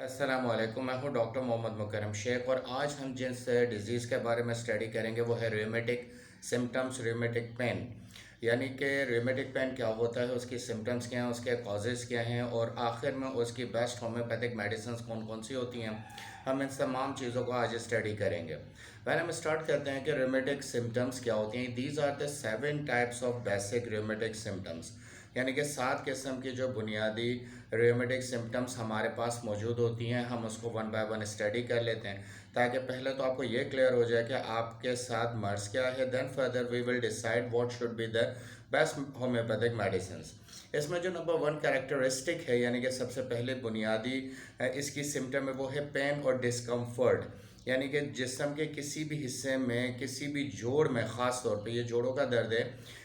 अस्सलामुअलैकुम। मैं हूँ डॉक्टर मोहम्मद मुकरम शेख और आज हम जिस डिज़ीज़ के बारे में स्टडी करेंगे वो है रूमेटिक सिम्टम्स, रूमेटिक पेन। यानी कि रूमेटिक पेन क्या होता है, उसकी सिम्टम्स क्या हैं, उसके कॉजेज़ क्या हैं और आखिर में उसकी बेस्ट होम्योपैथिक मेडिसिन कौन कौन सी होती हैं। हम इन तमाम चीज़ों को आज स्टडी करेंगे। पहले हम स्टार्ट करते हैं कि रूमेटिक सिम्टम्स क्या होती हैं। These are the 7 types of basic rheumatic symptoms, यानी कि 7 किस्म की जो बुनियादी रूमेटिक सिम्टम्स हमारे पास मौजूद होती हैं। हम उसको वन बाय वन स्टडी कर लेते हैं ताकि पहले तो आपको ये क्लियर हो जाए कि आपके साथ मर्ज़ क्या है। Then further we will decide what should be the best homoeopathic medicine. इसमें जो नंबर 1 कैरेक्टरिस्टिक है, यानी कि सबसे पहले बुनियादी इसकी सिम्टम है, वो है पेन और डिस्कम्फर्ट। यानी कि जिस्म के किसी भी हिस्से में, किसी भी जोड़ में, ख़ास तौर पे ये जोड़ों का दर्द है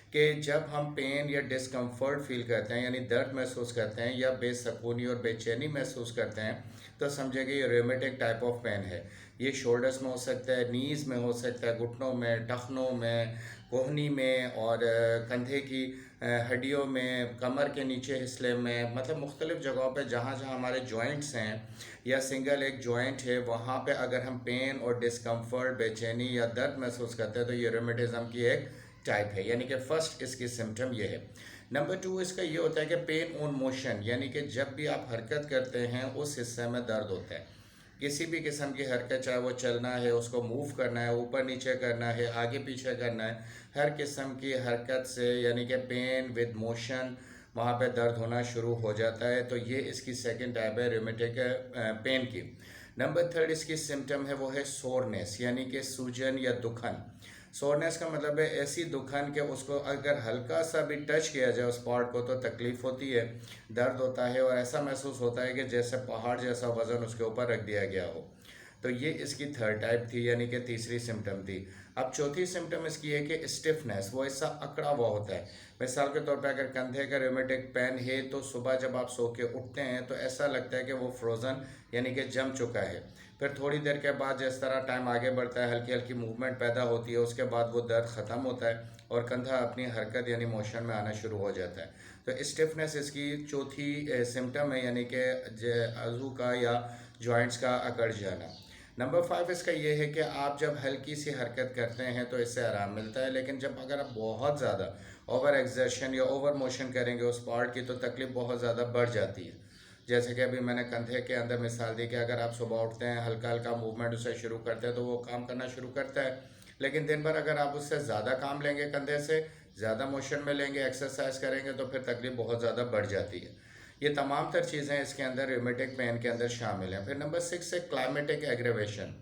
कि जब हम पेन या डिस्कम्फर्ट फील करते हैं, यानी दर्द महसूस करते हैं या बेसकूनी और बेचैनी महसूस करते हैं, तो समझे कि ये रूमेटिक टाइप ऑफ पेन है। ये शोल्डर्स में हो सकता है, नीज़ में हो सकता है, घुटनों में, टखनों में, कोहनी में और कंधे की हड्डियों में, कमर के नीचे हिस्से में, मतलब मुख्तलिफ़ जगहों पे जहाँ जहाँ हमारे जॉइंट्स हैं या सिंगल एक जॉइंट है, वहाँ पे अगर हम पेन और डिस्कम्फर्ट, बेचैनी या दर्द महसूस करते हैं तो ये रूमेटिज़म की एक टाइप है। यानी कि फर्स्ट इसकी सिम्टम ये है। नंबर 2 इसका ये होता है कि पेन ऑन मोशन, यानी कि जब भी आप हरकत करते हैं उस हिस्से में दर्द होता है। किसी भी किस्म की हरकत, चाहे वो चलना है, उसको मूव करना है, ऊपर नीचे करना है, आगे पीछे करना है, हर किस्म की हरकत से यानी कि पेन विद मोशन वहाँ पे दर्द होना शुरू हो जाता है। तो ये इसकी सेकंड टाइप है रूमेटिक पेन की। नंबर 3 इसकी सिम्टम है वो है सोरनेस, यानी कि सूजन या दुखन। सोरनेस का मतलब है ऐसी दुखन कि उसको अगर हल्का सा भी टच किया जाए उस पार्ट को तो तकलीफ़ होती है, दर्द होता है और ऐसा महसूस होता है कि जैसे पहाड़ जैसा वज़न उसके ऊपर रख दिया गया हो। तो ये इसकी थर्ड टाइप थी, यानी कि तीसरी सिम्टम थी। अब चौथी सिम्टम इसकी है कि स्टिफनेस, वो ऐसा अकड़ा हुआ होता है। मिसाल के तौर पे अगर कंधे का रूमेटिक पेन है तो सुबह जब आप सो के उठते हैं तो ऐसा लगता है कि वो फ्रोज़न यानी कि जम चुका है। फिर थोड़ी देर के बाद जिस तरह टाइम आगे बढ़ता है, हल्की हल्की मूवमेंट पैदा होती है, उसके बाद वो दर्द ख़त्म होता है और कंधा अपनी हरकत यानी मोशन में आना शुरू हो जाता है। तो स्टिफनेस इसकी चौथी सिम्टम है, यानी कि अज़ू का या जॉइंट्स का अकड़ जाना। नंबर 5 इसका ये है कि आप जब हल्की सी हरकत करते हैं तो इससे आराम मिलता है, लेकिन जब अगर आप बहुत ज़्यादा ओवर एक्सर्शन या ओवर मोशन करेंगे उस पार्ट की तो तकलीफ़ बहुत ज़्यादा बढ़ जाती है। जैसे कि अभी मैंने कंधे के अंदर मिसाल दी कि अगर आप सुबह उठते हैं, हल्का हल्का मूवमेंट उसे शुरू करते हैं तो वो काम करना शुरू करता है, लेकिन दिन भर अगर आप उससे ज़्यादा काम लेंगे, कंधे से ज़्यादा मोशन में लेंगे, एक्सरसाइज करेंगे तो फिर तकलीफ बहुत ज़्यादा बढ़ जाती है। ये तमाम तर चीज़ें इसके अंदर रूमेटिक पेन के अंदर शामिल हैं। फिर नंबर 6 है क्लाइमेटिक एग्रेवेशन,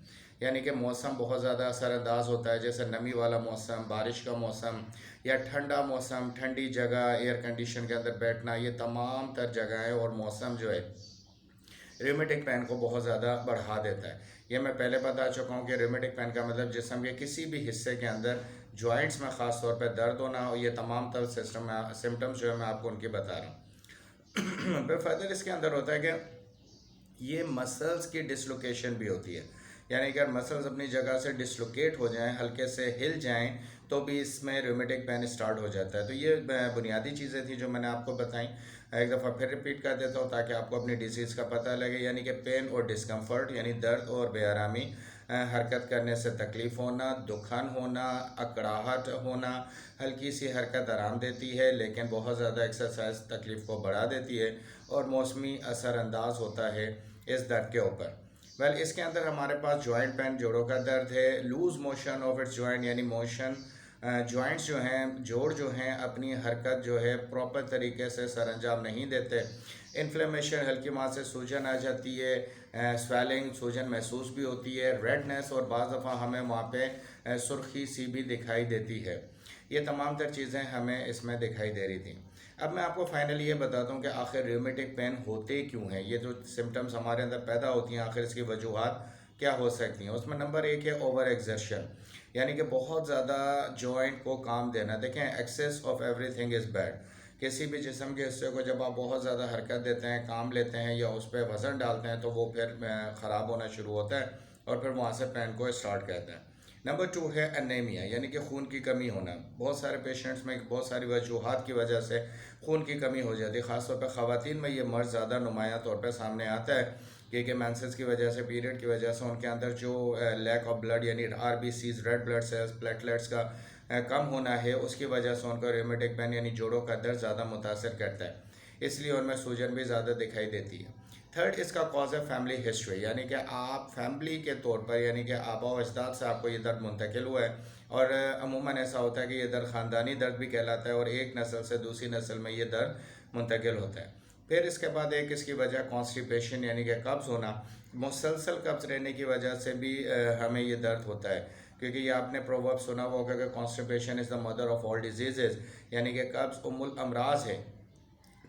यानी कि मौसम बहुत ज़्यादा असरअंदाज होता है, जैसे नमी वाला मौसम, बारिश का मौसम या ठंडा मौसम, ठंडी जगह, एयर कंडीशन के अंदर बैठना, ये तमाम तर जगहें और मौसम जो है रूमेटिक पेन को बहुत ज़्यादा बढ़ा देता है। ये मैं पहले बता चुका हूँ कि रूमेटिक पेन का मतलब जिस्म के किसी भी हिस्से के अंदर जॉइंट्स में ख़ास तौर पर दर्द होना, और ये तमाम तर सिम्टम्स जो है मैं आपको उनकी बता रहा हूँ। फिर फर्दर इसके अंदर होता है कि ये मसल्स की डिसलोकेशन भी होती है, यानी कि अगर मसल्स अपनी जगह से डिसलोकेट हो जाएं, हल्के से हिल जाएं, तो भी इसमें रूमेटिक पेन स्टार्ट हो जाता है। तो ये बुनियादी चीज़ें थी जो मैंने आपको बताई। एक दफ़ा फिर रिपीट कर देता हूँ ताकि आपको अपनी डिजीज़ का पता लगे। यानी कि पेन और डिस्कम्फर्ट, यानी दर्द और बेआरामी, हरकत करने से तकलीफ़ होना, दुखन होना, अकड़ाहट होना, हल्की सी हरकत आराम देती है लेकिन बहुत ज़्यादा एक्सरसाइज तकलीफ़ को बढ़ा देती है, और मौसमी असरानंदाज होता है इस दर्द के ऊपर। वेल इसके अंदर हमारे पास जॉइंट पेन, जोड़ों का दर्द है, loose motion of its joint, यानी मोशन जॉइंट्स जो हैं, जोड़ जो हैं, अपनी हरकत जो है प्रॉपर तरीके से सरअंजाम नहीं देते। इन्फ्लेमेशन, हल्की माँ से सूजन आ जाती है, स्वेलिंग, सूजन महसूस भी होती है, रेडनेस, और बाज़ दफ़ा हमें वहाँ पे सुर्खी सी भी दिखाई देती है। ये तमाम तर चीज़ें हमें इसमें दिखाई दे रही थी। अब मैं आपको फाइनली ये बताता हूँ कि आखिर रूमेटिक पेन होते क्यों हैं, ये जो सिम्टम्स हमारे अंदर पैदा होती हैं आखिर इसकी वजूहात क्या हो सकती हैं। उसमें नंबर 1 है ओवर एक्सर्शन, यानी कि बहुत ज़्यादा जॉइंट को काम देना। देखें, excess of everything is bad. किसी भी जिस्म के हिस्से को जब आप बहुत ज़्यादा हरकत देते हैं, काम लेते हैं या उस पर वज़न डालते हैं तो वो फिर ख़राब होना शुरू होता है और फिर वहाँ से पेन को स्टार्ट करते हैं। नंबर 2 है एनीमिया, यानी कि खून की कमी होना। बहुत सारे पेशेंट्स में बहुत सारी वजूहात की वजह से खून की कमी हो जाती है, ख़ासतौर पर ख़वातीन में ये मर्ज़ ज़्यादा नुमायाँ तौर पर सामने आता है। क्योंकि मेंसेस की वजह से, पीरियड की वजह से उनके अंदर जो लैक ऑफ ब्लड यानी RBCs, red blood cells, platelets का कम होना है, उसकी वजह से उनका रूमेटिक पेन यानी जोड़ों का दर्द ज़्यादा मुतासर करता है, इसलिए उनमें सूजन भी ज़्यादा दिखाई देती है। थर्ड इसका कॉज है फैमिली हिस्ट्री, यानी कि आप फैमिली के तौर पर यानी कि आबा व अजदाद से आपको ये दर्द मुंतकिल हुआ है, और अमूमन ऐसा होता है कि ये दर्द ख़ानदानी दर्द भी कहलाता है और एक नस्ल से दूसरी नस्ल में ये दर्द मुंतकिल होता है। फिर इसके बाद एक इसकी वजह कॉन्स्टिपेशन यानी कि कब्ज़ होना, मुसलसल कब्ज़ रहने की वजह से भी हमें ये दर्द होता है, क्योंकि ये आपने प्रोवर्ब सुना हुआ होगा कि constipation is the mother of all disease, यानी कि कब्ज़ उम्मुल अमराज है,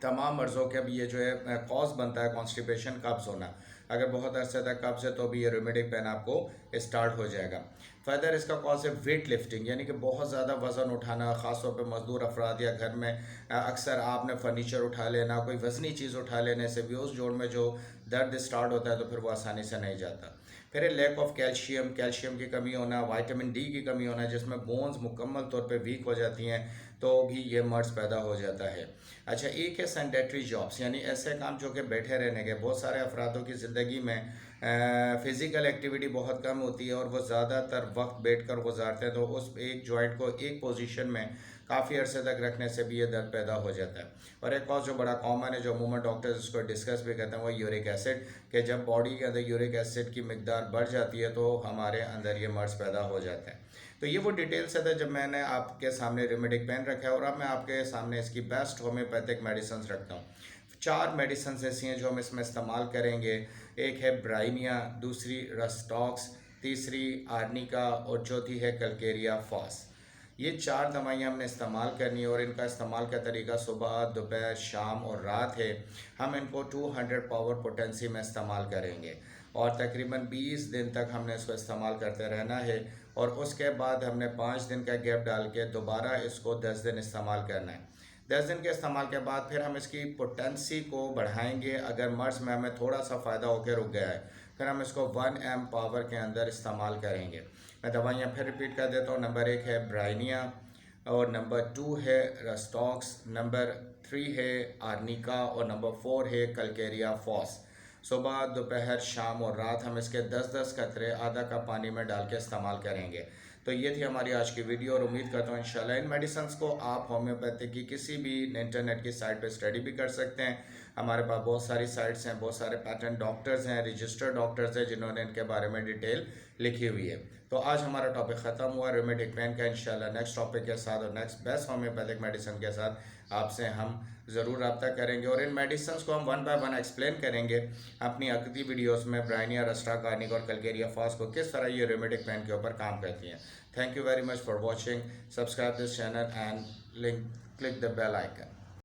तमाम मर्ज़ों के अब ये जो है कॉज बनता है कॉन्स्टिपेशन, कब्ज़ होना। अगर बहुत अरसे तक कब्ज़ है तो भी ये रूमेटिक पेन आपको स्टार्ट हो जाएगा। फर्दर इसका कॉज है वेट लिफ्टिंग, यानी कि बहुत ज़्यादा वज़न उठाना, ख़ासतौर पे मज़दूर अफराद या घर में अक्सर आपने फर्नीचर उठा लेना, कोई वज़नी चीज़ उठा लेने से भी उस जोड़ में जो दर्द स्टार्ट होता है तो फिर वो आसानी से नहीं जाता। फिर लैक ऑफ कैल्शियम, कैल्शियम की कमी होना, विटामिन डी की कमी होना, जिसमें बोन्स मुकम्मल तौर पे वीक हो जाती हैं तो भी ये मर्ज पैदा हो जाता है। अच्छा, एक है सेडेंटरी जॉब्स, यानी ऐसे काम जो कि बैठे रहने के, बहुत सारे अफरादों की ज़िंदगी में फ़िज़िकल एक्टिविटी बहुत कम होती है और वो ज़्यादातर वक्त बैठ कर गुजारते हैं, तो उस एक जॉइंट को एक पोजीशन में काफ़ी अरसे तक रखने से भी ये दर्द पैदा हो जाता है। और एक कॉज जो बड़ा कॉमन है, जो अमूमन डॉक्टर्स इसको डिस्कस भी करते हैं, वो यूरिक एसिड, कि जब बॉडी के अंदर यूरिक एसिड की मिकदार बढ़ जाती है तो हमारे अंदर ये मर्ज पैदा हो जाता है। तो ये वो डिटेल्स है जब मैंने आपके सामने रूमेटिक पेन रखा है, और अब मैं आपके सामने इसकी बेस्ट होम्योपैथिक मेडिसिन रखता हूँ। 4 मेडिसिन ऐसी हैं जो हम इसमें इस्तेमाल करेंगे। एक है ब्राइनिया, दूसरी रस्टॉक्स, तीसरी आर्निका और चौथी है कलकेरिया फॉस। ये 4 दवाइयाँ हमने इस्तेमाल करनी है और इनका इस्तेमाल का तरीका सुबह, दोपहर, शाम और रात है। हम इनको 200 पावर पोटेंसी में इस्तेमाल करेंगे और तकरीबन 20 दिन तक हमने इसको इस्तेमाल करते रहना है, और उसके बाद हमने 5 दिन का गैप डाल के दोबारा इसको 10 दिन इस्तेमाल करना है। 10 दिन के इस्तेमाल के बाद फिर हम इसकी पोटेंसी को बढ़ाएंगे। अगर मर्ज में हमें थोड़ा सा फ़ायदा होकर रुक गया है, फिर हम इसको 1 एम पावर के अंदर इस्तेमाल करेंगे। मैं दवाइयाँ फिर रिपीट कर देता हूँ। नंबर 1 है ब्राइनिया, और नंबर 2 है रस्टॉक्स, नंबर 3 है आर्निका और नंबर 4 है कलकेरिया फॉस। सुबह, दोपहर, शाम और रात हम इसके 10-10 कतरे आधा कप पानी में डाल के इस्तेमाल करेंगे। तो ये थी हमारी आज की वीडियो, और उम्मीद करता हूँ इंशाल्लाह इन मेडिसिन को आप होम्योपैथी की किसी भी इंटरनेट की साइट पर स्टडी भी कर सकते हैं। हमारे पास बहुत सारी साइट्स हैं, बहुत सारे पैटर्न डॉक्टर्स हैं, रजिस्टर्ड डॉक्टर्स हैं जिन्होंने इनके बारे में डिटेल लिखी हुई है। तो आज हमारा टॉपिक ख़त्म हुआ रूमेटिक पेन का। इंशाल्लाह नेक्स्ट टॉपिक के साथ और नेक्स्ट बेस्ट होम्योपैथिक मेडिसिन के साथ आपसे हम ज़रूर रब्ता करेंगे, और इन मेडिसिन को हम 1 बाय 1 एक्सप्लेन करेंगे अपनी अगली वीडियोस में। ब्राइनिया, रस्टॉक्स और कलकेरिया फॉस को किस तरह ये रूमेटिक पेन के ऊपर काम करती हैं। Thank you very much for watching. Subscribe this channel and click the bell icon.